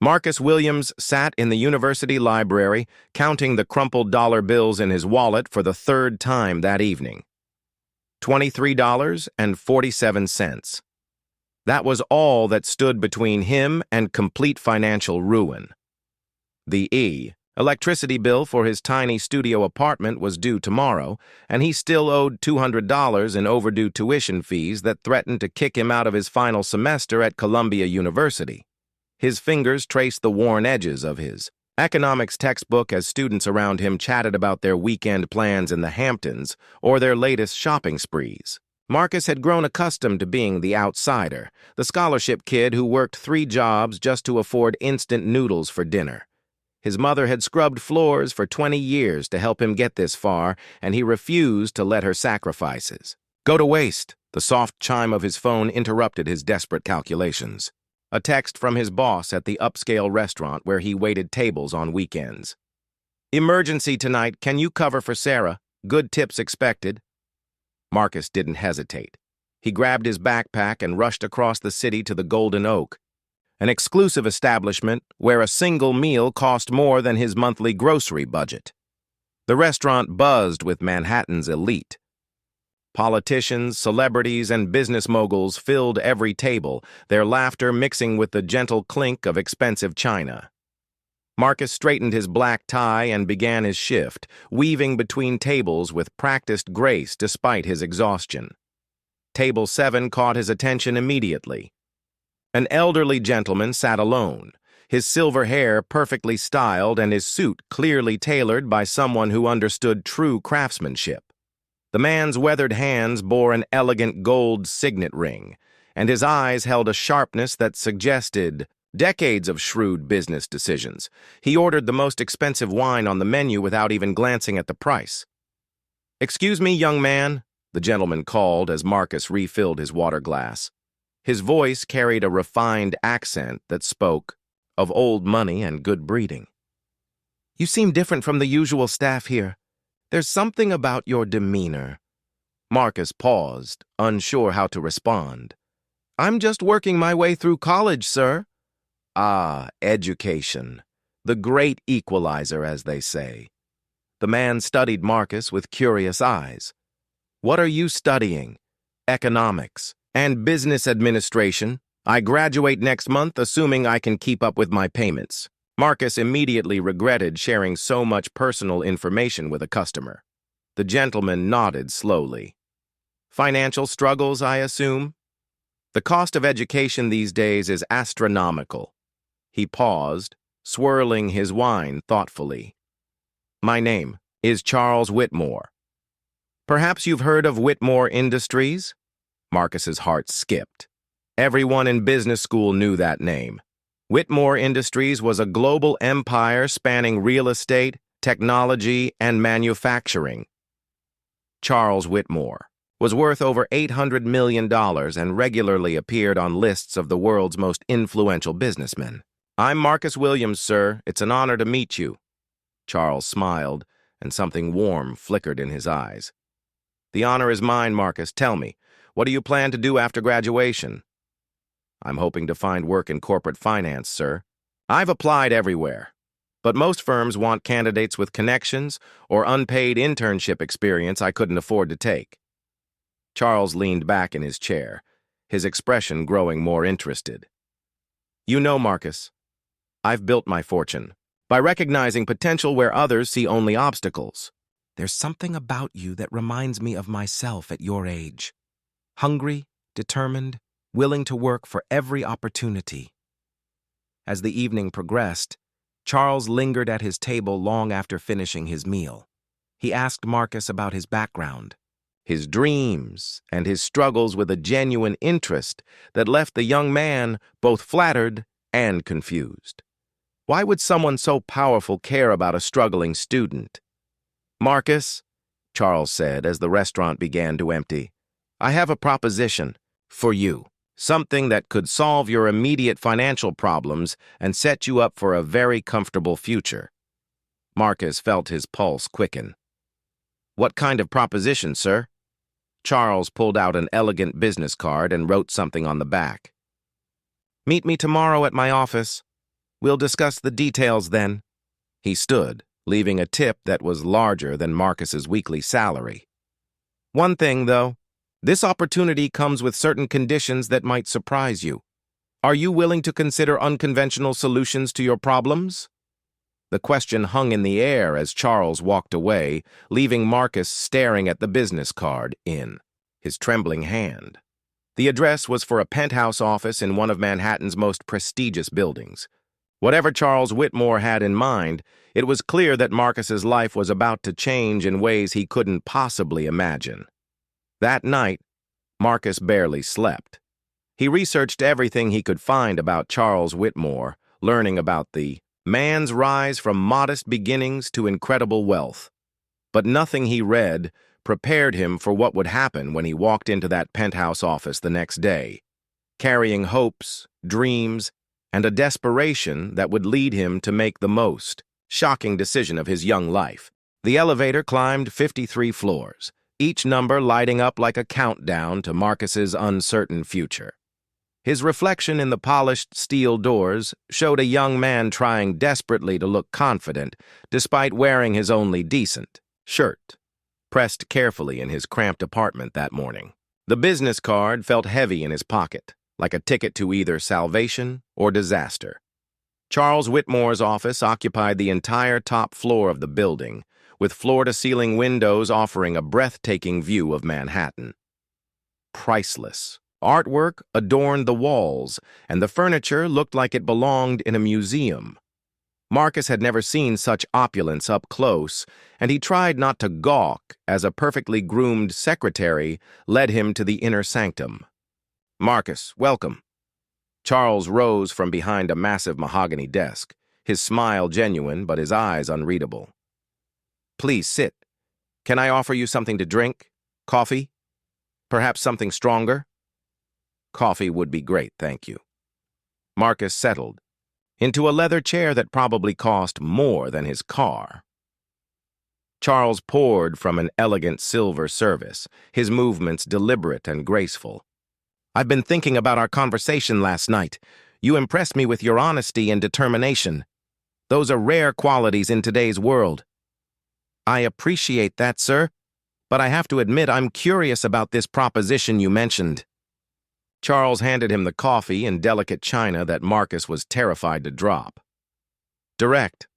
Marcus Williams sat in the university library, counting the crumpled dollar bills in his wallet for the third time that evening. $23.47. That was all that stood between him and complete financial ruin. The electricity bill for his tiny studio apartment was due tomorrow, and he still owed $200 in overdue tuition fees that threatened to kick him out of his final semester at Columbia University. His fingers traced the worn edges of his economics textbook as students around him chatted about their weekend plans in the Hamptons or their latest shopping sprees. Marcus had grown accustomed to being the outsider, the scholarship kid who worked 3 jobs just to afford instant noodles for dinner. His mother had scrubbed floors for 20 years to help him get this far, and he refused to let her sacrifices go to waste. The soft chime of his phone interrupted his desperate calculations. A text from his boss at the upscale restaurant where he waited tables on weekends. "Emergency tonight. Can you cover for Sarah? Good tips expected." Marcus didn't hesitate. He grabbed his backpack and rushed across the city to the Golden Oak, an exclusive establishment where a single meal cost more than his monthly grocery budget. The restaurant buzzed with Manhattan's elite. Politicians, celebrities, and business moguls filled every table, their laughter mixing with the gentle clink of expensive china. Marcus straightened his black tie and began his shift, weaving between tables with practiced grace despite his exhaustion. Table 7 caught his attention immediately. An elderly gentleman sat alone, his silver hair perfectly styled and his suit clearly tailored by someone who understood true craftsmanship. The man's weathered hands bore an elegant gold signet ring, and his eyes held a sharpness that suggested decades of shrewd business decisions. He ordered the most expensive wine on the menu without even glancing at the price. "Excuse me, young man," the gentleman called as Marcus refilled his water glass. His voice carried a refined accent that spoke of old money and good breeding. "You seem different from the usual staff here. There's something about your demeanor." Marcus paused, unsure how to respond. "I'm just working my way through college, sir." "Ah, education. The great equalizer, as they say." The man studied Marcus with curious eyes. "What are you studying?" "Economics and business administration. I graduate next month, assuming I can keep up with my payments." Marcus immediately regretted sharing so much personal information with a customer. The gentleman nodded slowly. "Financial struggles, I assume?" "The cost of education these days is astronomical." He paused, swirling his wine thoughtfully. "My name is Charles Whitmore." "Perhaps you've heard of Whitmore Industries?" Marcus's heart skipped. Everyone in business school knew that name. Whitmore Industries was a global empire spanning real estate, technology, and manufacturing. Charles Whitmore was worth over $800 million and regularly appeared on lists of the world's most influential businessmen. "I'm Marcus Williams, sir. It's an honor to meet you." Charles smiled, and something warm flickered in his eyes. "The honor is mine, Marcus. Tell me, what do you plan to do after graduation?" "I'm hoping to find work in corporate finance, sir. I've applied everywhere, but most firms want candidates with connections or unpaid internship experience I couldn't afford to take." Charles leaned back in his chair, his expression growing more interested. "You know, Marcus, I've built my fortune by recognizing potential where others see only obstacles. There's something about you that reminds me of myself at your age. Hungry, determined, willing to work for every opportunity." As the evening progressed, Charles lingered at his table long after finishing his meal. He asked Marcus about his background, his dreams, and his struggles with a genuine interest that left the young man both flattered and confused. Why would someone so powerful care about a struggling student? "Marcus," Charles said as the restaurant began to empty, "I have a proposition for you. Something that could solve your immediate financial problems and set you up for a very comfortable future." Marcus felt his pulse quicken. "What kind of proposition, sir?" Charles pulled out an elegant business card and wrote something on the back. "Meet me tomorrow at my office." We'll discuss the details then. He stood, leaving a tip that was larger than Marcus's weekly salary. One thing, though, this opportunity comes with certain conditions that might surprise you. Are you willing to consider unconventional solutions to your problems? The question hung in the air as Charles walked away, leaving Marcus staring at the business card in his trembling hand. The address was for a penthouse office in one of Manhattan's most prestigious buildings. Whatever Charles Whitmore had in mind, it was clear that Marcus's life was about to change in ways he couldn't possibly imagine. That night, Marcus barely slept. He researched everything he could find about Charles Whitmore, learning about the man's rise from modest beginnings to incredible wealth. But nothing he read prepared him for what would happen when he walked into that penthouse office the next day, carrying hopes, dreams, and a desperation that would lead him to make the most shocking decision of his young life. The elevator climbed 53 floors, each number lighting up like a countdown to Marcus's uncertain future. His reflection in the polished steel doors showed a young man trying desperately to look confident, despite wearing his only decent shirt, pressed carefully in his cramped apartment that morning. The business card felt heavy in his pocket, like a ticket to either salvation or disaster. Charles Whitmore's office occupied the entire top floor of the building, with floor-to-ceiling windows offering a breathtaking view of Manhattan. Priceless. Artwork adorned the walls, and the furniture looked like it belonged in a museum. Marcus had never seen such opulence up close, and he tried not to gawk as a perfectly groomed secretary led him to the inner sanctum. "Marcus, welcome." Charles rose from behind a massive mahogany desk, his smile genuine but his eyes unreadable. "Please sit. Can I offer you something to drink? Coffee? Perhaps something stronger?" "Coffee would be great, thank you." Marcus settled into a leather chair that probably cost more than his car. Charles poured from an elegant silver service, his movements deliberate and graceful. "I've been thinking about our conversation last night. You impressed me with your honesty and determination. Those are rare qualities in today's world." "I appreciate that, sir, but I have to admit I'm curious about this proposition you mentioned." Charles handed him the coffee in delicate china that Marcus was terrified to drop. "Direct.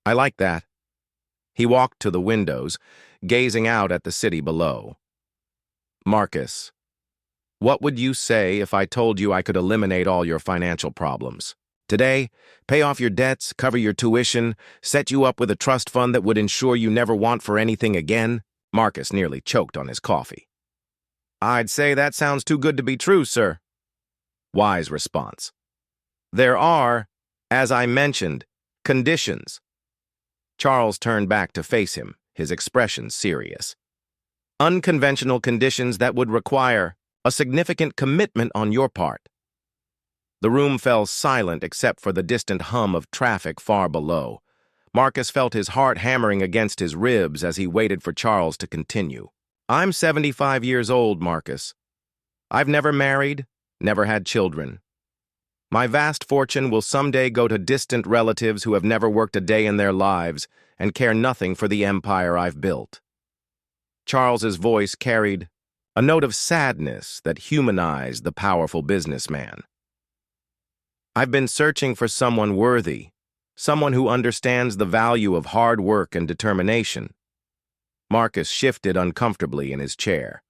I like that." He walked to the windows, gazing out at the city below. "Marcus, what would you say if I told you I could eliminate all your financial problems? Today, pay off your debts, cover your tuition, set you up with a trust fund that would ensure you never want for anything again?" Marcus nearly choked on his coffee. "I'd say that sounds too good to be true, sir." Wise response. "There are, as I mentioned, conditions." Charles turned back to face him, his expression serious. "Unconventional conditions that would require a significant commitment on your part." The room fell silent except for the distant hum of traffic far below. Marcus felt his heart hammering against his ribs as he waited for Charles to continue. "I'm 75 years old, Marcus. I've never married, never had children. My vast fortune will someday go to distant relatives who have never worked a day in their lives and care nothing for the empire I've built." Charles's voice carried a note of sadness that humanized the powerful businessman. "I've been searching for someone worthy, someone who understands the value of hard work and determination." Marcus shifted uncomfortably in his chair.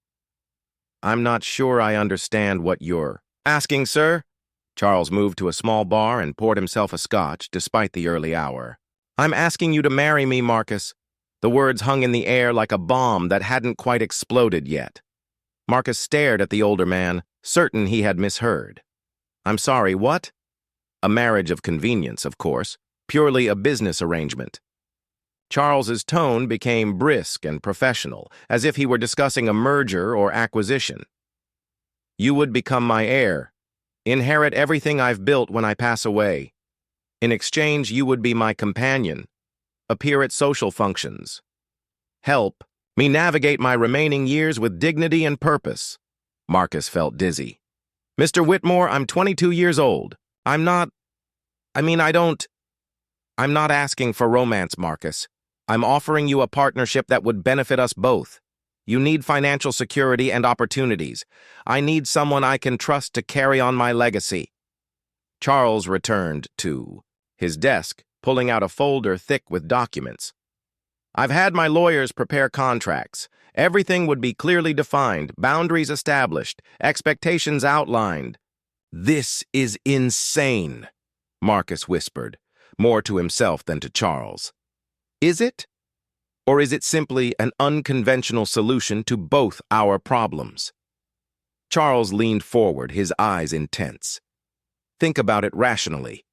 "I'm not sure I understand what you're asking, sir." Charles moved to a small bar and poured himself a scotch despite the early hour. "I'm asking you to marry me, Marcus." The words hung in the air like a bomb that hadn't quite exploded yet. Marcus stared at the older man, certain he had misheard. "I'm sorry, what?" "A marriage of convenience, of course, purely a business arrangement." Charles's tone became brisk and professional, as if he were discussing a merger or acquisition. "You would become my heir, inherit everything I've built when I pass away. In exchange, you would be my companion, appear at social functions, help me navigate my remaining years with dignity and purpose." Marcus felt dizzy. "Mr. Whitmore, I'm 22 years old. I'm not I mean, I'm not asking for romance, Marcus. I'm offering you a partnership that would benefit us both. You need financial security and opportunities. I need someone I can trust to carry on my legacy. Charles returned to his desk, pulling out a folder thick with documents. I've had my lawyers prepare contracts. Everything would be clearly defined, boundaries established, expectations outlined. This is insane, Marcus whispered, more to himself than to Charles. Is it? Or is it simply an unconventional solution to both our problems? Charles leaned forward, his eyes intense. Think about it rationally.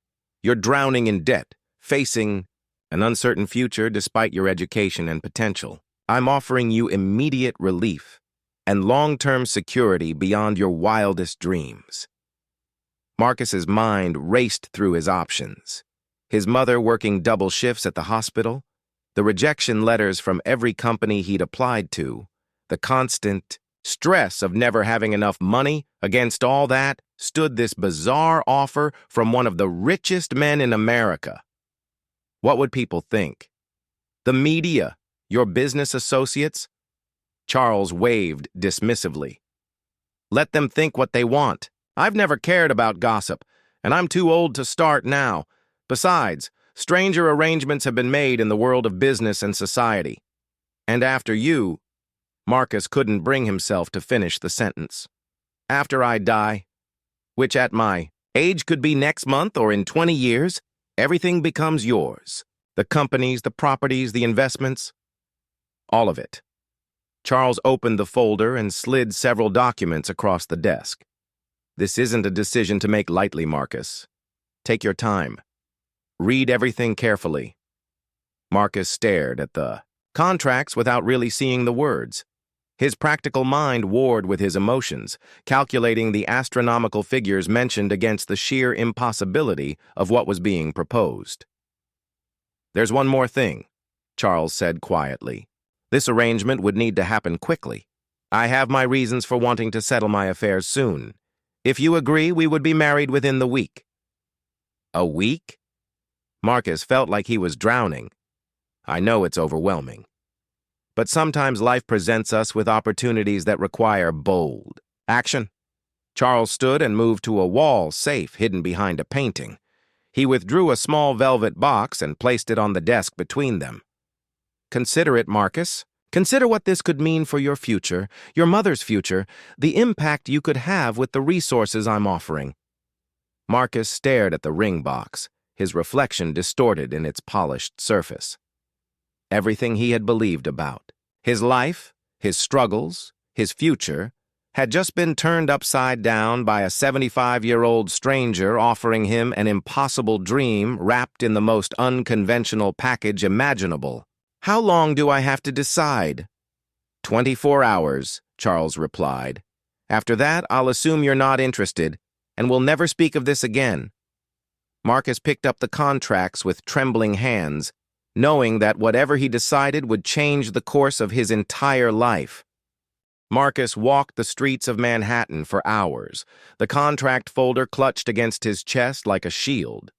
You're drowning in debt, facing an uncertain future despite your education and potential. I'm offering you immediate relief and long-term security beyond your wildest dreams. Marcus's mind raced through his options. His mother working double shifts at the hospital, the rejection letters from every company he'd applied to, the constant stress of never having enough money. Against all that stood this bizarre offer from one of the richest men in America. What would people think? The media, your business associates? Charles waved dismissively. Let them think what they want. I've never cared about gossip, and I'm too old to start now. Besides, stranger arrangements have been made in the world of business and society. And after you, Marcus couldn't bring himself to finish the sentence. After I die, which at my age could be next month or in 20 years, everything becomes yours. The companies, the properties, the investments, all of it. Charles opened the folder and slid several documents across the desk. This isn't a decision to make lightly, Marcus. Take your time. Read everything carefully. Marcus stared at the contracts without really seeing the words. His practical mind warred with his emotions, calculating the astronomical figures mentioned against the sheer impossibility of what was being proposed. There's one more thing, Charles said quietly. This arrangement would need to happen quickly. I have my reasons for wanting to settle my affairs soon. If you agree, we would be married within the week. A week? Marcus felt like he was drowning. I know it's overwhelming. But sometimes life presents us with opportunities that require bold action. Charles stood and moved to a wall safe hidden behind a painting. He withdrew a small velvet box and placed it on the desk between them. Consider it, Marcus. Consider what this could mean for your future, your mother's future, the impact you could have with the resources I'm offering. Marcus stared at the ring box, his reflection distorted in its polished surface. Everything he had believed about, his life, his struggles, his future, had just been turned upside down by a 75-year-old stranger offering him an impossible dream wrapped in the most unconventional package imaginable. How long do I have to decide? 24 hours, Charles replied. After that, I'll assume you're not interested, and we'll never speak of this again. Marcus picked up the contracts with trembling hands, knowing that whatever he decided would change the course of his entire life. Marcus walked the streets of Manhattan for hours, the contract folder clutched against his chest like a shield.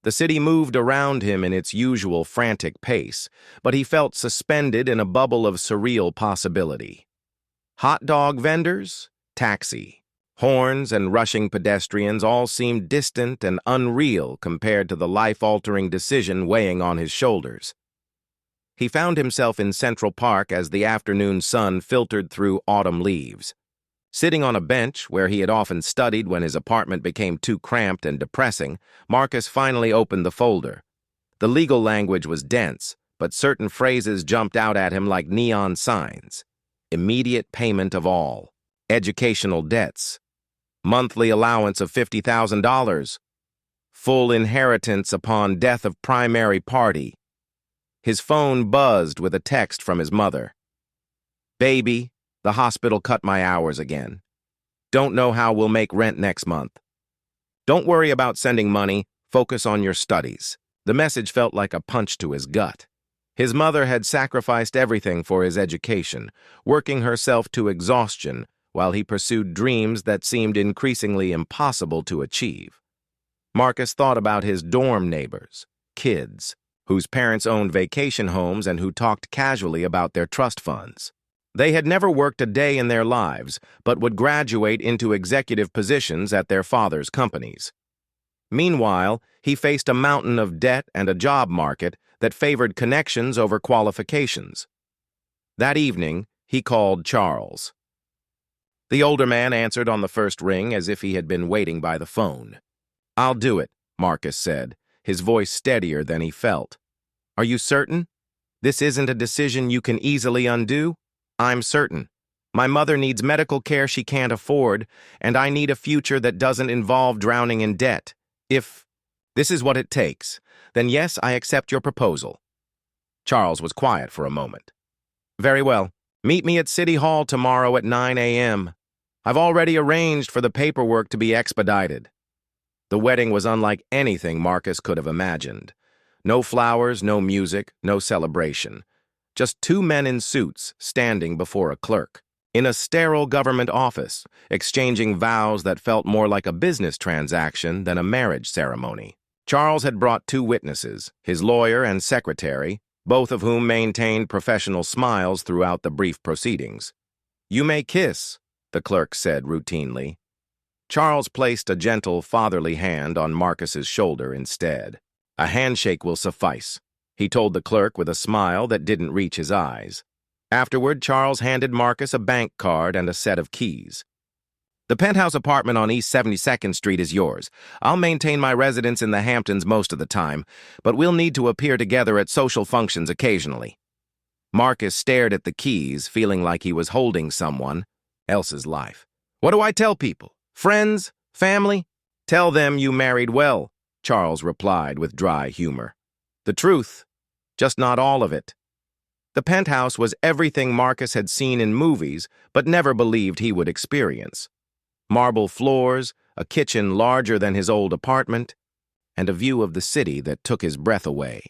The city moved around him in its usual frantic pace, but he felt suspended in a bubble of surreal possibility. Hot dog vendors, taxi, horns, and rushing pedestrians all seemed distant and unreal compared to the life-altering decision weighing on his shoulders. He found himself in Central Park as the afternoon sun filtered through autumn leaves. Sitting on a bench where he had often studied when his apartment became too cramped and depressing, Marcus finally opened the folder. The legal language was dense, but certain phrases jumped out at him like neon signs. Immediate payment of all. Educational debts. Monthly allowance of $50,000. Full inheritance upon death of primary party. His phone buzzed with a text from his mother. Baby, the hospital cut my hours again. Don't know how we'll make rent next month. Don't worry about sending money, focus on your studies. The message felt like a punch to his gut. His mother had sacrificed everything for his education, working herself to exhaustion while he pursued dreams that seemed increasingly impossible to achieve. Marcus thought about his dorm neighbors, kids, whose parents owned vacation homes and who talked casually about their trust funds. They had never worked a day in their lives, but would graduate into executive positions at their father's companies. Meanwhile, he faced a mountain of debt and a job market that favored connections over qualifications. That evening, he called Charles. The older man answered on the first ring as if he had been waiting by the phone. "I'll do it," Marcus said, his voice steadier than he felt. "Are you certain? This isn't a decision you can easily undo?" "I'm certain. My mother needs medical care she can't afford, and I need a future that doesn't involve drowning in debt. If this is what it takes, then yes, I accept your proposal." Charles was quiet for a moment. "Very well. Meet me at City Hall tomorrow at 9 a.m. I've already arranged for the paperwork to be expedited." The wedding was unlike anything Marcus could have imagined. No flowers, no music, no celebration. Just two men in suits standing before a clerk, in a sterile government office, exchanging vows that felt more like a business transaction than a marriage ceremony. Charles had brought two witnesses, his lawyer and secretary, both of whom maintained professional smiles throughout the brief proceedings. "You may kiss," the clerk said routinely. Charles placed a gentle, fatherly hand on Marcus's shoulder instead. "A handshake will suffice," he told the clerk with a smile that didn't reach his eyes. Afterward, Charles handed Marcus a bank card and a set of keys. "The penthouse apartment on East 72nd Street is yours. I'll maintain my residence in the Hamptons most of the time, but we'll need to appear together at social functions occasionally." Marcus stared at the keys, feeling like he was holding someone else's life. "What do I tell people? Friends? Family?" "Tell them you married well," Charles replied with dry humor. "The truth, just not all of it." The penthouse was everything Marcus had seen in movies, but never believed he would experience. Marble floors, a kitchen larger than his old apartment, and a view of the city that took his breath away.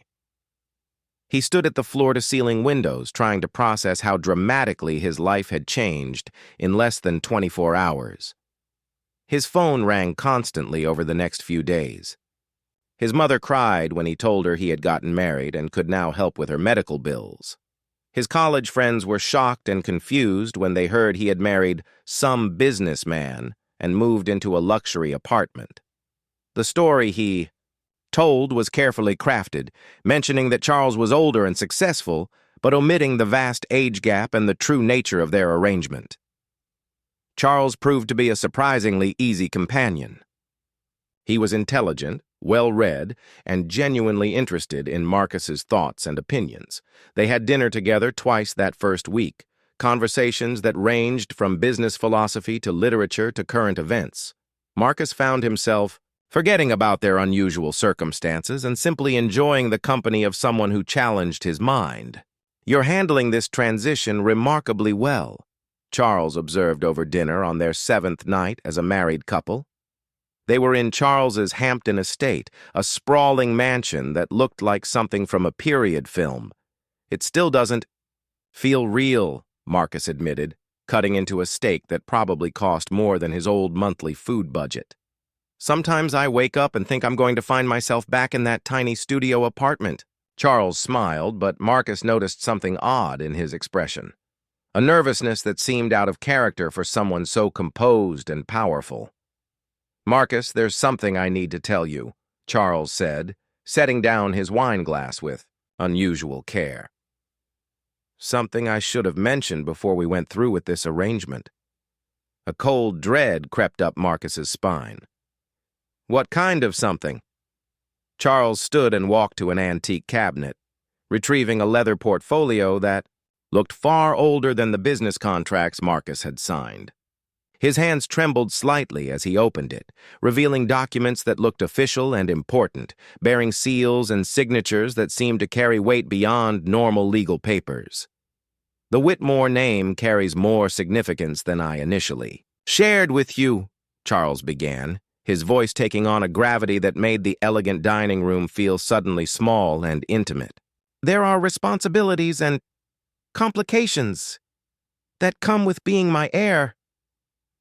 He stood at the floor-to-ceiling windows, trying to process how dramatically his life had changed in less than 24 hours. His phone rang constantly over the next few days. His mother cried when he told her he had gotten married and could now help with her medical bills. His college friends were shocked and confused when they heard he had married some businessman and moved into a luxury apartment. The story he told was carefully crafted, mentioning that Charles was older and successful, but omitting the vast age gap and the true nature of their arrangement. Charles proved to be a surprisingly easy companion. He was intelligent, well-read, and genuinely interested in Marcus's thoughts and opinions. They had dinner together twice that first week, conversations that ranged from business philosophy to literature to current events. Marcus found himself forgetting about their unusual circumstances and simply enjoying the company of someone who challenged his mind. "You're handling this transition remarkably well," Charles observed over dinner on their 7th night as a married couple. They were in Charles's Hampton estate, a sprawling mansion that looked like something from a period film. "It still doesn't feel real," Marcus admitted, cutting into a steak that probably cost more than his old monthly food budget. "Sometimes I wake up and think I'm going to find myself back in that tiny studio apartment." Charles smiled, but Marcus noticed something odd in his expression. A nervousness that seemed out of character for someone so composed and powerful. "Marcus, there's something I need to tell you," Charles said, setting down his wine glass with unusual care. "Something I should have mentioned before we went through with this arrangement." A cold dread crept up Marcus's spine. "What kind of something?" Charles stood and walked to an antique cabinet, retrieving a leather portfolio that looked far older than the business contracts Marcus had signed. His hands trembled slightly as he opened it, revealing documents that looked official and important, bearing seals and signatures that seemed to carry weight beyond normal legal papers. "The Whitmore name carries more significance than I initially shared with you," Charles began, his voice taking on a gravity that made the elegant dining room feel suddenly small and intimate. "There are responsibilities and complications that come with being my heir."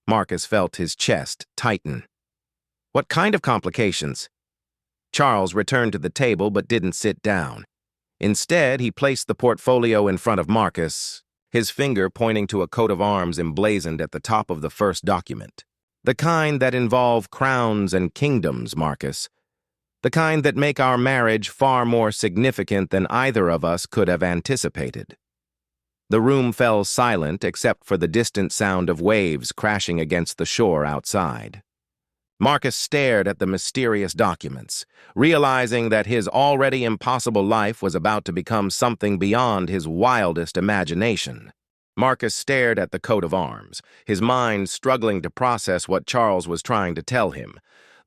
Marcus felt his chest tighten. "What kind of complications?" Charles returned to the table but didn't sit down. Instead, he placed the portfolio in front of Marcus, his finger pointing to a coat of arms emblazoned at the top of the first document. The kind that involve crowns and kingdoms, Marcus. The kind that make our marriage far more significant than either of us could have anticipated. The room fell silent except for the distant sound of waves crashing against the shore outside. Marcus stared at the mysterious documents, realizing that his already impossible life was about to become something beyond his wildest imagination. Marcus stared at the coat of arms, his mind struggling to process what Charles was trying to tell him.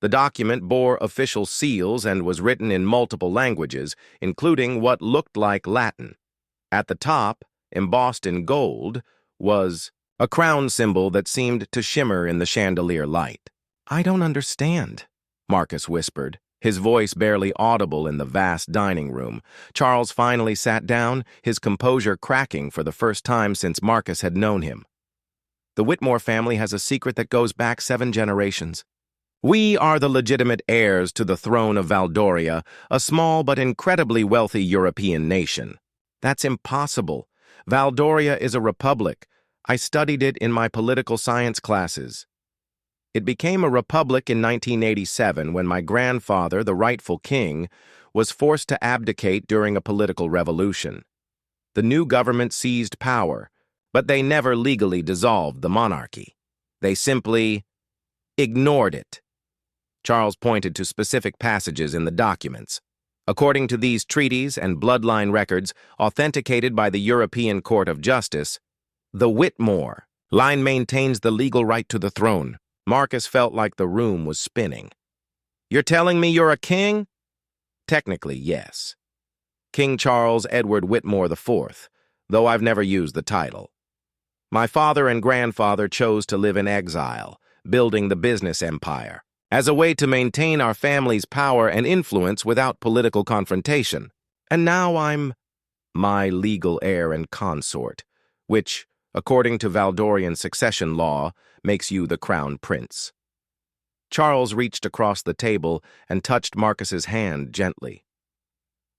The document bore official seals and was written in multiple languages, including what looked like Latin. At the top, embossed in gold, was a crown symbol that seemed to shimmer in the chandelier light. "I don't understand," Marcus whispered, his voice barely audible in the vast dining room. Charles finally sat down, his composure cracking for the first time since Marcus had known him. "The Whitmore family has a secret that goes back 7 generations. We are the legitimate heirs to the throne of Valdoria, a small but incredibly wealthy European nation. That's impossible. Valdoria is a republic. I studied it in my political science classes. It became a republic in 1987 when my grandfather, the rightful king, was forced to abdicate during a political revolution. The new government seized power, but they never legally dissolved the monarchy. They simply ignored it." Charles pointed to specific passages in the documents. According to these treaties and bloodline records authenticated by the European Court of Justice, the Whitmore line maintains the legal right to the throne. Marcus felt like the room was spinning. "You're telling me you're a king?" "Technically, yes. King Charles Edward Whitmore IV, though I've never used the title. My father and grandfather chose to live in exile, building the business empire, as a way to maintain our family's power and influence without political confrontation. And now I'm my legal heir and consort, which, according to Valdorian succession law, makes you the crown prince." Charles reached across the table and touched Marcus's hand gently.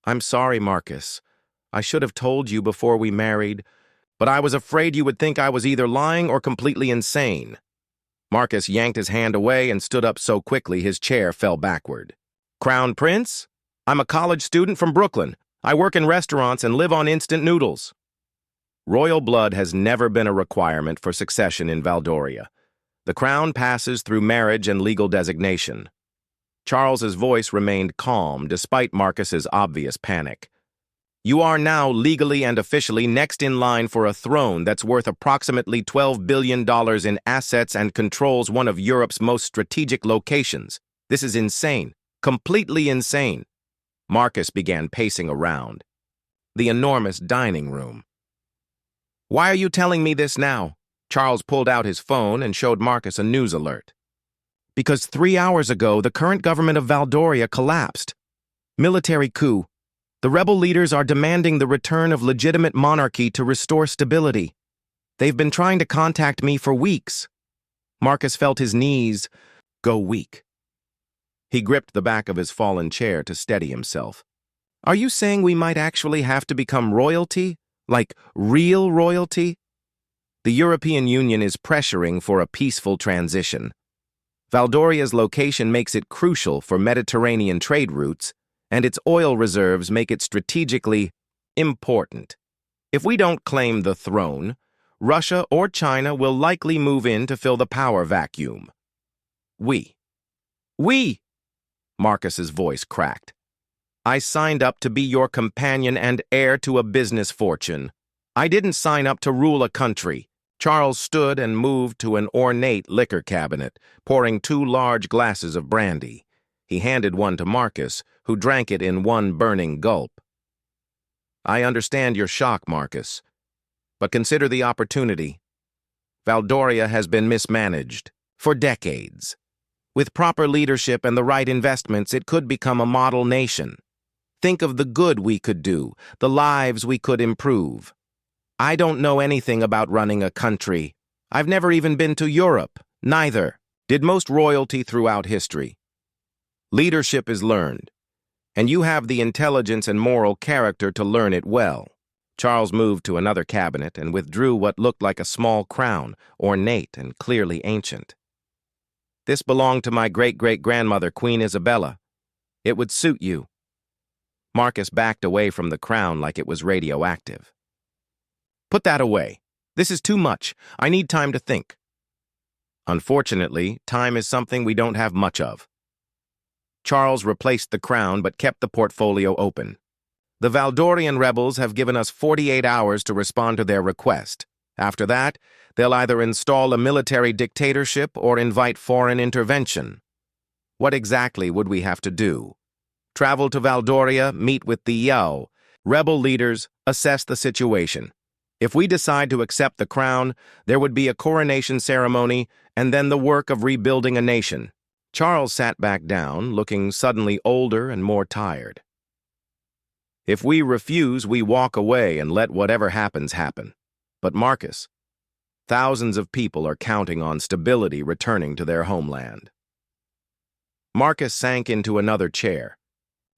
"I'm sorry, Marcus. I should have told you before we married, but I was afraid you would think I was either lying or completely insane." Marcus yanked his hand away and stood up so quickly his chair fell backward. "Crown Prince? I'm a college student from Brooklyn. I work in restaurants and live on instant noodles." Royal blood has never been a requirement for succession in Valdoria. The crown passes through marriage and legal designation. Charles's voice remained calm despite Marcus's obvious panic. "You are now legally and officially next in line for a throne that's worth approximately $12 billion in assets and controls one of Europe's most strategic locations. This is insane, completely insane." Marcus began pacing around the enormous dining room. "Why are you telling me this now?" Charles pulled out his phone and showed Marcus a news alert. "Because 3 hours ago, the current government of Valdoria collapsed. Military coup. The rebel leaders are demanding the return of legitimate monarchy to restore stability. They've been trying to contact me for weeks." Marcus felt his knees go weak. He gripped the back of his fallen chair to steady himself. "Are you saying we might actually have to become royalty? Like real royalty?" "The European Union is pressuring for a peaceful transition. Valdoria's location makes it crucial for Mediterranean trade routes, and its oil reserves make it strategically important. If we don't claim the throne, Russia or China will likely move in to fill the power vacuum." We, Marcus's voice cracked. "I signed up to be your companion and heir to a business fortune. I didn't sign up to rule a country." Charles stood and moved to an ornate liquor cabinet, pouring 2 large glasses of brandy. He handed one to Marcus, who drank it in one burning gulp. "I understand your shock, Marcus, but consider the opportunity. Valdoria has been mismanaged for decades. With proper leadership and the right investments, it could become a model nation. Think of the good we could do, the lives we could improve. I don't know anything about running a country. I've never even been to Europe. Neither did most royalty throughout history. Leadership is learned, and you have the intelligence and moral character to learn it well. Charles moved to another cabinet and withdrew what looked like a small crown, ornate and clearly ancient. This belonged to my great-great-grandmother, Queen Isabella. It would suit you. Marcus backed away from the crown like it was radioactive. Put that away. This is too much. I need time to think. Unfortunately, time is something we don't have much of. Charles replaced the crown but kept the portfolio open. The Valdorian rebels have given us 48 hours to respond to their request. After that, they'll either install a military dictatorship or invite foreign intervention. What exactly would we have to do? Travel to Valdoria, meet with the Yao, rebel leaders, assess the situation. If we decide to accept the crown, there would be a coronation ceremony and then the work of rebuilding a nation. Charles sat back down, looking suddenly older and more tired. If we refuse, we walk away and let whatever happens happen. But Marcus, thousands of people are counting on stability returning to their homeland. Marcus sank into another chair,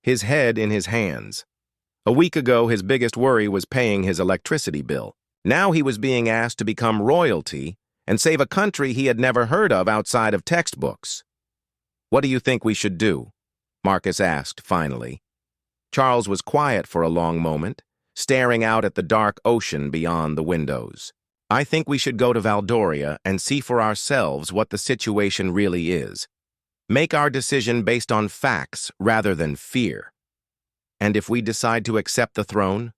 his head in his hands. A week ago, his biggest worry was paying his electricity bill. Now he was being asked to become royalty and save a country he had never heard of outside of textbooks. What do you think we should do? Marcus asked finally. Charles was quiet for a long moment, staring out at the dark ocean beyond the windows. I think we should go to Valdoria and see for ourselves what the situation really is. Make our decision based on facts rather than fear. And if we decide to accept the throne,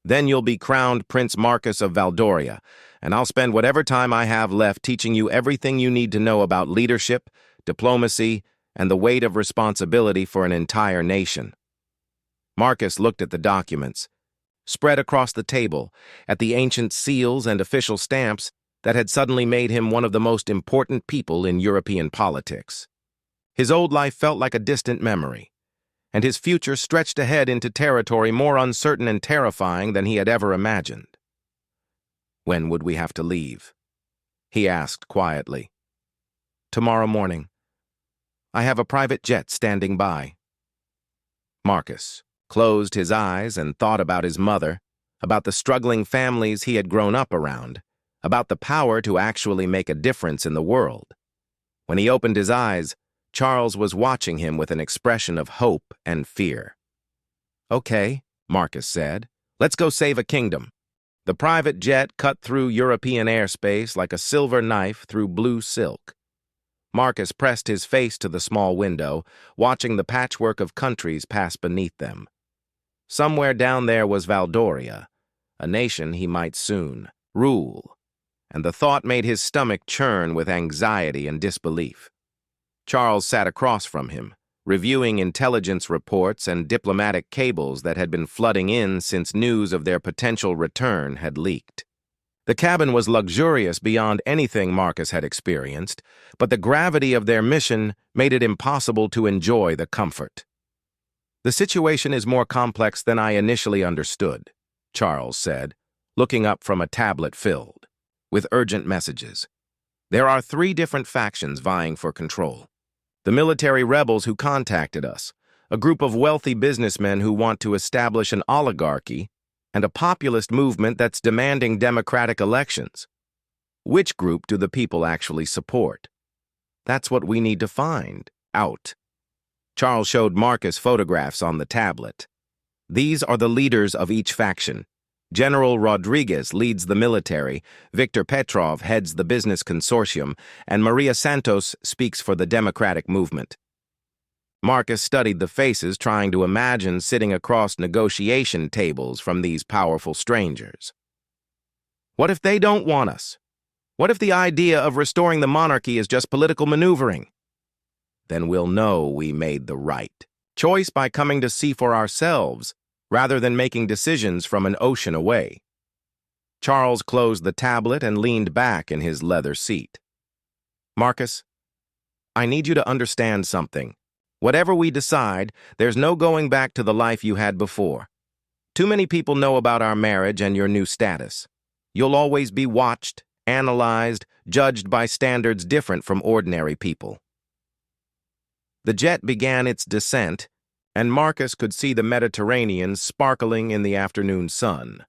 then you'll be crowned Prince Marcus of Valdoria, and I'll spend whatever time I have left teaching you everything you need to know about leadership, diplomacy, and the weight of responsibility for an entire nation. Marcus looked at the documents, spread across the table, at the ancient seals and official stamps that had suddenly made him one of the most important people in European politics. His old life felt like a distant memory, and his future stretched ahead into territory more uncertain and terrifying than he had ever imagined. When would we have to leave? He asked quietly. Tomorrow morning. I have a private jet standing by. Marcus closed his eyes and thought about his mother, about the struggling families he had grown up around, about the power to actually make a difference in the world. When he opened his eyes, Charles was watching him with an expression of hope and fear. Okay, Marcus said, let's go save a kingdom. The private jet cut through European airspace like a silver knife through blue silk. Marcus pressed his face to the small window, watching the patchwork of countries pass beneath them. Somewhere down there was Valdoria, a nation he might soon rule, and the thought made his stomach churn with anxiety and disbelief. Charles sat across from him, reviewing intelligence reports and diplomatic cables that had been flooding in since news of their potential return had leaked. The cabin was luxurious beyond anything Marcus had experienced, but the gravity of their mission made it impossible to enjoy the comfort. The situation is more complex than I initially understood, Charles said, looking up from a tablet filled with urgent messages. There are 3 different factions vying for control. The military rebels who contacted us, a group of wealthy businessmen who want to establish an oligarchy, and a populist movement that's demanding democratic elections. Which group do the people actually support? That's what we need to find out. Charles showed Marcus photographs on the tablet. These are the leaders of each faction. General Rodriguez leads the military, Victor Petrov heads the business consortium, and Maria Santos speaks for the democratic movement. Marcus studied the faces, trying to imagine sitting across negotiation tables from these powerful strangers. What if they don't want us? What if the idea of restoring the monarchy is just political maneuvering? Then we'll know we made the right choice by coming to see for ourselves, rather than making decisions from an ocean away. Charles closed the tablet and leaned back in his leather seat. Marcus, I need you to understand something. Whatever we decide, there's no going back to the life you had before. Too many people know about our marriage and your new status. You'll always be watched, analyzed, judged by standards different from ordinary people. The jet began its descent, and Marcus could see the Mediterranean sparkling in the afternoon sun.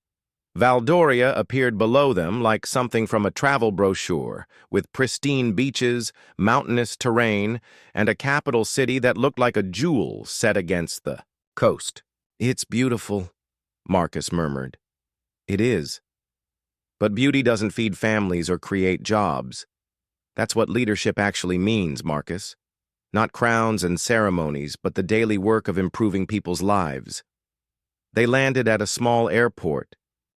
Valdoria appeared below them like something from a travel brochure, with pristine beaches, mountainous terrain, and a capital city that looked like a jewel set against the coast. "It's beautiful," Marcus murmured. "It is. But beauty doesn't feed families or create jobs. That's what leadership actually means, Marcus. Not crowns and ceremonies, but the daily work of improving people's lives." They landed at a small airport,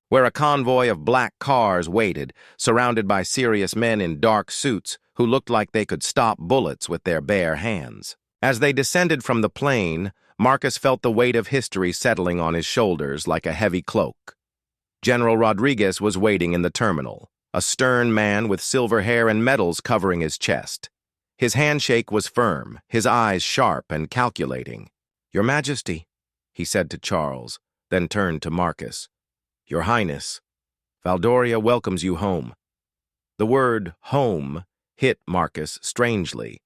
where a convoy of black cars waited, surrounded by serious men in dark suits who looked like they could stop bullets with their bare hands. As they descended from the plane, Marcus felt the weight of history settling on his shoulders like a heavy cloak. General Rodriguez was waiting in the terminal, a stern man with silver hair and medals covering his chest. His handshake was firm, his eyes sharp and calculating. "Your Majesty," he said to Charles, then turned to Marcus. "Your Highness, Valdoria welcomes you home." The word home hit Marcus strangely.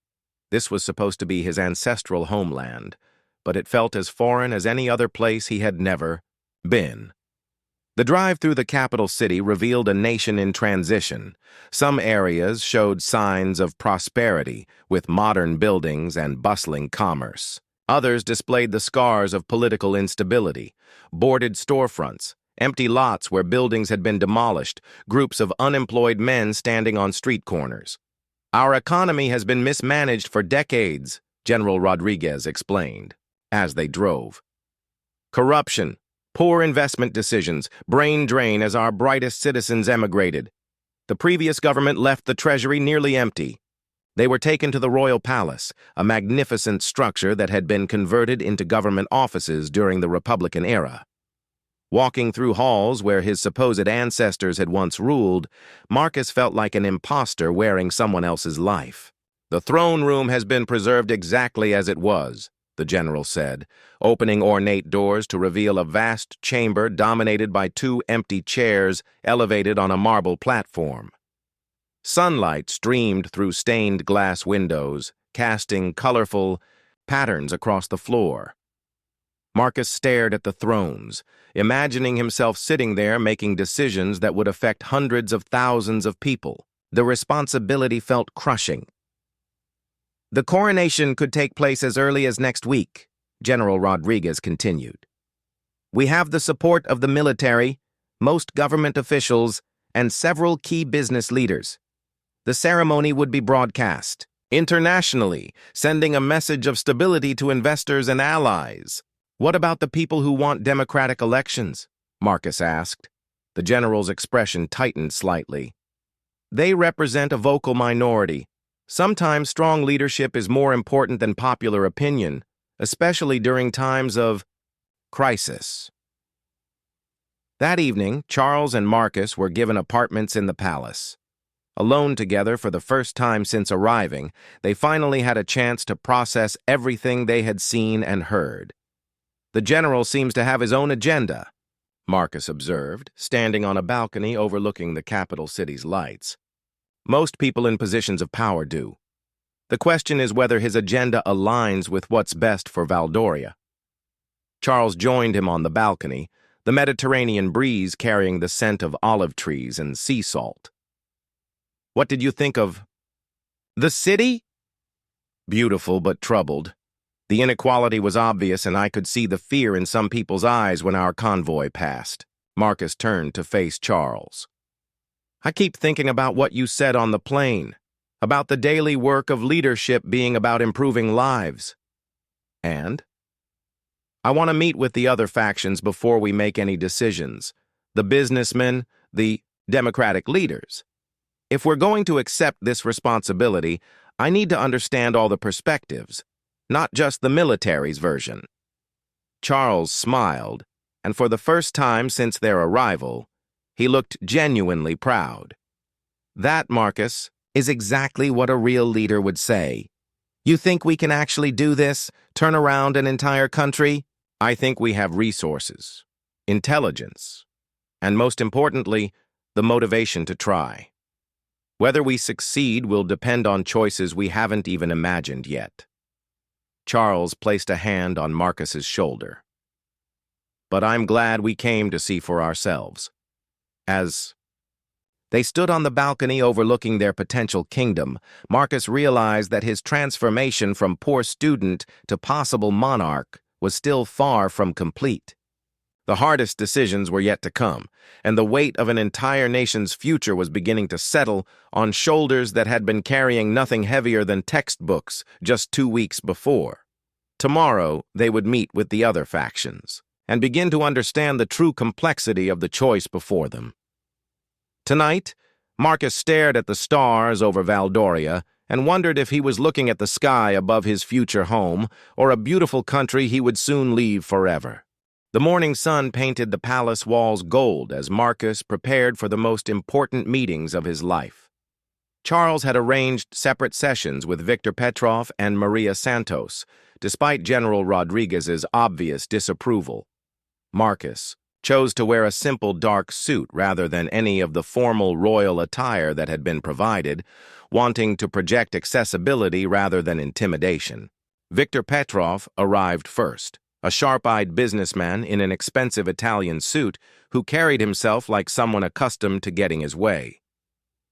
This was supposed to be his ancestral homeland, but it felt as foreign as any other place he had never been. The drive through the capital city revealed a nation in transition. Some areas showed signs of prosperity, with modern buildings and bustling commerce. Others displayed the scars of political instability, boarded storefronts, empty lots where buildings had been demolished, groups of unemployed men standing on street corners. "Our economy has been mismanaged for decades," General Rodriguez explained, as they drove. "Corruption, poor investment decisions, brain drain as our brightest citizens emigrated. The previous government left the treasury nearly empty. They were taken to the Royal Palace, a magnificent structure that had been converted into government offices during the Republican era." Walking through halls where his supposed ancestors had once ruled, Marcus felt like an imposter wearing someone else's life. "The throne room has been preserved exactly as it was," the general said, opening ornate doors to reveal a vast chamber dominated by two empty chairs elevated on a marble platform. Sunlight streamed through stained glass windows, casting colorful patterns across the floor. Marcus stared at the thrones, imagining himself sitting there making decisions that would affect hundreds of thousands of people. The responsibility felt crushing. "The coronation could take place as early as next week," General Rodriguez continued. "We have the support of the military, most government officials, and several key business leaders. The ceremony would be broadcast internationally, sending a message of stability to investors and allies." "What about the people who want democratic elections?" Marcus asked. The general's expression tightened slightly. "They represent a vocal minority. Sometimes strong leadership is more important than popular opinion, especially during times of crisis." That evening, Charles and Marcus were given apartments in the palace. Alone together for the first time since arriving, they finally had a chance to process everything they had seen and heard. "The general seems to have his own agenda," Marcus observed, standing on a balcony overlooking the capital city's lights. "Most people in positions of power do. The question is whether his agenda aligns with what's best for Valdoria." Charles joined him on the balcony, the Mediterranean breeze carrying the scent of olive trees and sea salt. "What did you think of the city?" "Beautiful but troubled. The inequality was obvious, and I could see the fear in some people's eyes when our convoy passed." Marcus turned to face Charles. "I keep thinking about what you said on the plane, about the daily work of leadership being about improving lives. And I want to meet with the other factions before we make any decisions, the businessmen, the democratic leaders. If we're going to accept this responsibility, I need to understand all the perspectives, not just the military's version." Charles smiled, and for the first time since their arrival, he looked genuinely proud. "That, Marcus, is exactly what a real leader would say. You think we can actually do this, turn around an entire country? I think we have resources, intelligence, and most importantly, the motivation to try. Whether we succeed will depend on choices we haven't even imagined yet." Charles placed a hand on Marcus's shoulder. "But I'm glad we came to see for ourselves." As they stood on the balcony overlooking their potential kingdom, Marcus realized that his transformation from poor student to possible monarch was still far from complete. The hardest decisions were yet to come, and the weight of an entire nation's future was beginning to settle on shoulders that had been carrying nothing heavier than textbooks just 2 weeks before. Tomorrow, they would meet with the other factions and begin to understand the true complexity of the choice before them. Tonight, Marcus stared at the stars over Valdoria and wondered if he was looking at the sky above his future home or a beautiful country he would soon leave forever. The morning sun painted the palace walls gold as Marcus prepared for the most important meetings of his life. Charles had arranged separate sessions with Victor Petrov and Maria Santos, despite General Rodriguez's obvious disapproval. Marcus chose to wear a simple dark suit rather than any of the formal royal attire that had been provided, wanting to project accessibility rather than intimidation. Victor Petrov arrived first, a sharp-eyed businessman in an expensive Italian suit who carried himself like someone accustomed to getting his way.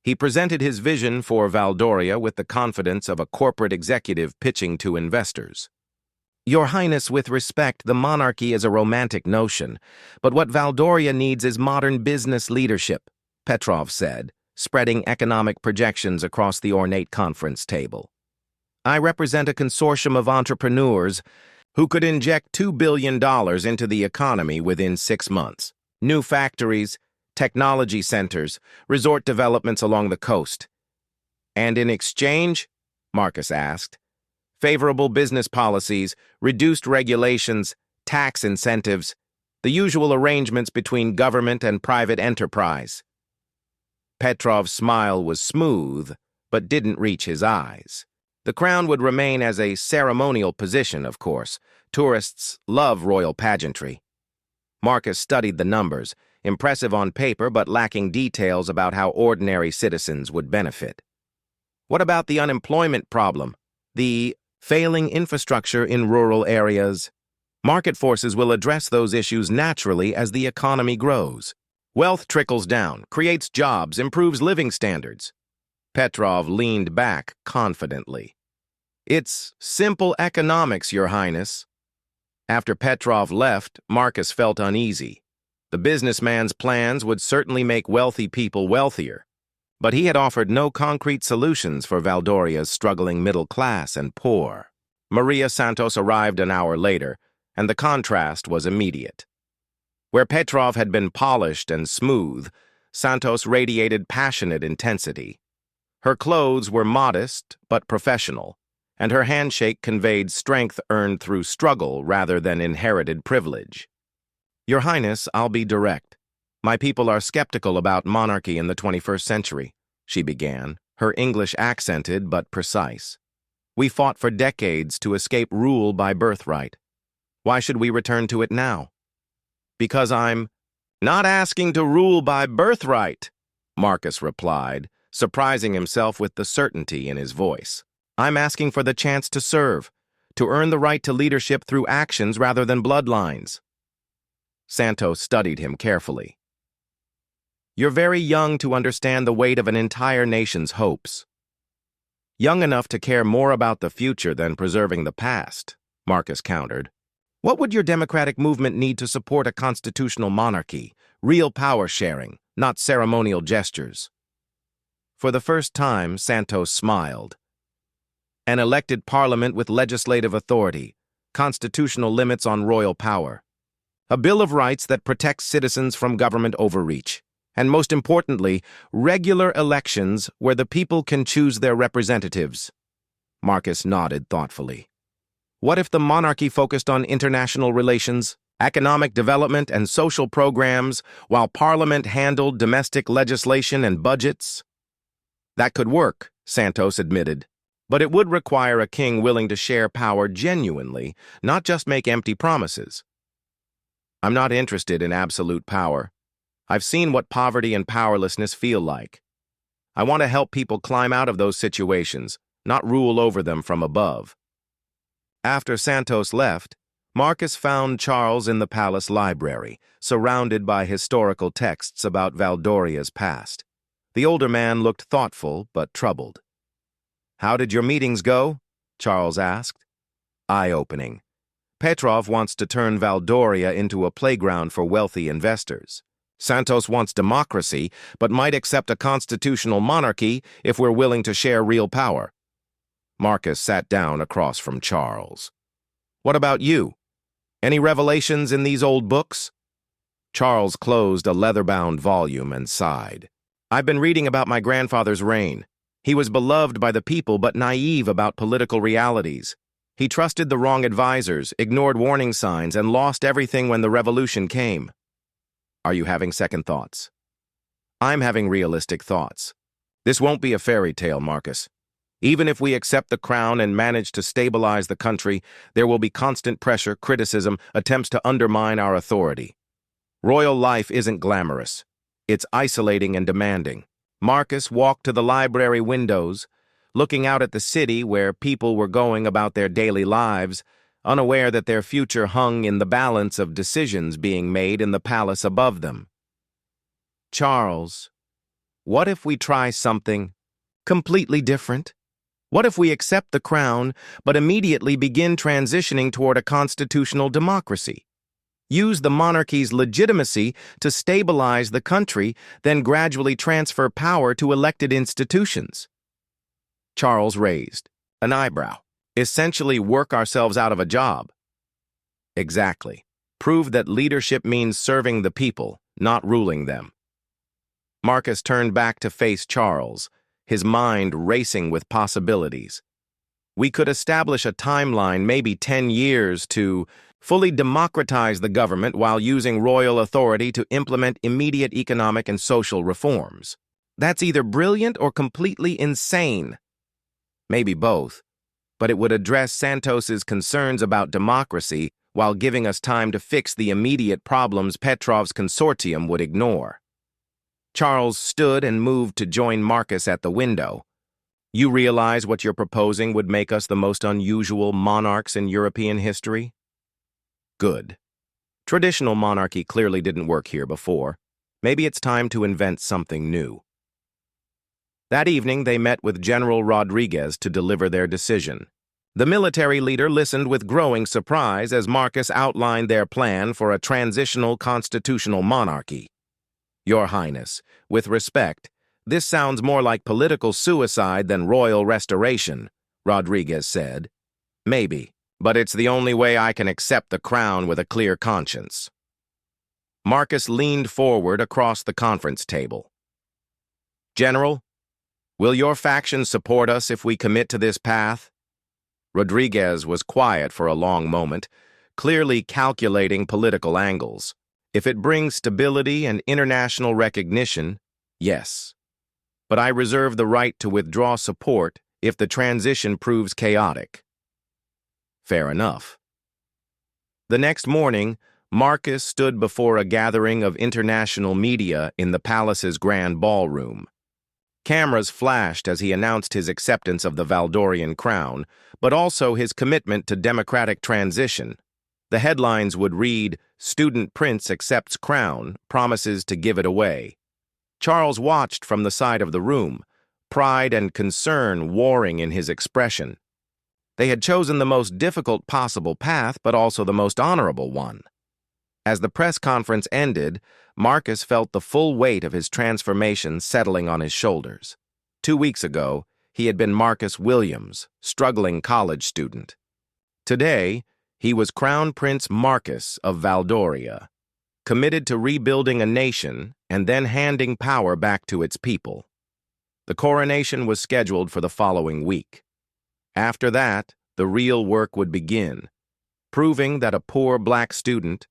He presented his vision for Valdoria with the confidence of a corporate executive pitching to investors. "Your Highness, with respect, the monarchy is a romantic notion, but what Valdoria needs is modern business leadership," Petrov said, spreading economic projections across the ornate conference table. "I represent a consortium of entrepreneurs who could inject $2 billion into the economy within 6 months. New factories, technology centers, resort developments along the coast." "And in exchange?" Marcus asked. "Favorable business policies, reduced regulations, tax incentives, the usual arrangements between government and private enterprise." Petrov's smile was smooth, but didn't reach his eyes. The crown would remain as a ceremonial position, of course. Tourists love royal pageantry. Marcus studied the numbers, impressive on paper but lacking details about how ordinary citizens would benefit. What about the unemployment problem? The failing infrastructure in rural areas? Market forces will address those issues naturally as the economy grows. Wealth trickles down, creates jobs, improves living standards. Petrov leaned back confidently. "It's simple economics, Your Highness." After Petrov left, Marcus felt uneasy. The businessman's plans would certainly make wealthy people wealthier, but he had offered no concrete solutions for Valdoria's struggling middle class and poor. Maria Santos arrived an hour later, and the contrast was immediate. Where Petrov had been polished and smooth, Santos radiated passionate intensity. Her clothes were modest but professional, and her handshake conveyed strength earned through struggle rather than inherited privilege. "Your Highness, I'll be direct. My people are skeptical about monarchy in the 21st century, she began, her English accented but precise. "We fought for decades to escape rule by birthright. Why should we return to it now?" "Because I'm not asking to rule by birthright," Marcus replied, surprising himself with the certainty in his voice. "I'm asking for the chance to serve, to earn the right to leadership through actions rather than bloodlines." Santos studied him carefully. "You're very young to understand the weight of an entire nation's hopes. Young enough to care more about the future than preserving the past," Marcus countered. "What would your democratic movement need to support a constitutional monarchy? Real power sharing, not ceremonial gestures." For the first time, Santos smiled. "An elected parliament with legislative authority, constitutional limits on royal power, a Bill of Rights that protects citizens from government overreach, and most importantly, regular elections where the people can choose their representatives." Marcus nodded thoughtfully. "What if the monarchy focused on international relations, economic development, and social programs, while Parliament handled domestic legislation and budgets?" "That could work," Santos admitted. "But it would require a king willing to share power genuinely, not just make empty promises." "I'm not interested in absolute power. I've seen what poverty and powerlessness feel like. I want to help people climb out of those situations, not rule over them from above." After Santos left, Marcus found Charles in the palace library, surrounded by historical texts about Valdoria's past. The older man looked thoughtful but troubled. "How did your meetings go?" Charles asked. "Eye-opening. Petrov wants to turn Valdoria into a playground for wealthy investors. Santos wants democracy, but might accept a constitutional monarchy if we're willing to share real power." Marcus sat down across from Charles. "What about you? Any revelations in these old books?" Charles closed a leather-bound volume and sighed. "I've been reading about my grandfather's reign. He was beloved by the people but naive about political realities. He trusted the wrong advisors, ignored warning signs, and lost everything when the revolution came." "Are you having second thoughts?" "I'm having realistic thoughts. This won't be a fairy tale, Marcus. Even if we accept the crown and manage to stabilize the country, there will be constant pressure, criticism, attempts to undermine our authority. Royal life isn't glamorous. It's isolating and demanding." Marcus walked to the library windows, looking out at the city where people were going about their daily lives, unaware that their future hung in the balance of decisions being made in the palace above them. "Charles, what if we try something completely different? What if we accept the crown, but immediately begin transitioning toward a constitutional democracy? Use the monarchy's legitimacy to stabilize the country, then gradually transfer power to elected institutions?" Charles raised an eyebrow. "Essentially work ourselves out of a job." "Exactly. Prove that leadership means serving the people, not ruling them." Marcus turned back to face Charles, his mind racing with possibilities. "We could establish a timeline, maybe 10 years, to fully democratize the government while using royal authority to implement immediate economic and social reforms. That's either brilliant or completely insane. Maybe both, but it would address Santos's concerns about democracy while giving us time to fix the immediate problems Petrov's consortium would ignore." Charles stood and moved to join Marcus at the window. "You realize what you're proposing would make us the most unusual monarchs in European history?" "Good. Traditional monarchy clearly didn't work here before. Maybe it's time to invent something new." That evening, they met with General Rodriguez to deliver their decision. The military leader listened with growing surprise as Marcus outlined their plan for a transitional constitutional monarchy. "Your Highness, with respect, this sounds more like political suicide than royal restoration," Rodriguez said. "Maybe, but it's the only way I can accept the crown with a clear conscience." Marcus leaned forward across the conference table. "General, will your faction support us if we commit to this path?" Rodriguez was quiet for a long moment, clearly calculating political angles. "If it brings stability and international recognition, yes. But I reserve the right to withdraw support if the transition proves chaotic." "Fair enough." The next morning, Marcus stood before a gathering of international media in the palace's grand ballroom. Cameras flashed as he announced his acceptance of the Valdorian crown, but also his commitment to democratic transition. The headlines would read, "Student Prince accepts crown, promises to give it away." Charles watched from the side of the room, pride and concern warring in his expression. They had chosen the most difficult possible path, but also the most honorable one. As the press conference ended, Marcus felt the full weight of his transformation settling on his shoulders. 2 weeks ago, he had been Marcus Williams, struggling college student. Today, he was Crown Prince Marcus of Valdoria, committed to rebuilding a nation and then handing power back to its people. The coronation was scheduled for the following week. After that, the real work would begin, proving that a poor black student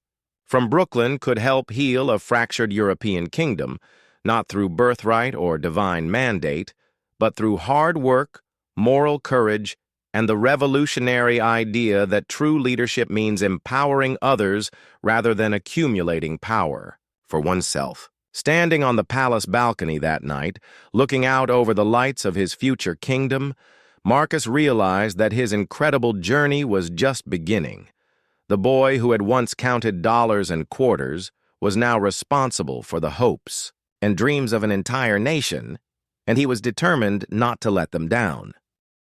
from Brooklyn could help heal a fractured European kingdom, not through birthright or divine mandate, but through hard work, moral courage, and the revolutionary idea that true leadership means empowering others rather than accumulating power for oneself. Standing on the palace balcony that night, looking out over the lights of his future kingdom, Marcus realized that his incredible journey was just beginning. The boy who had once counted dollars and quarters was now responsible for the hopes and dreams of an entire nation, and he was determined not to let them down.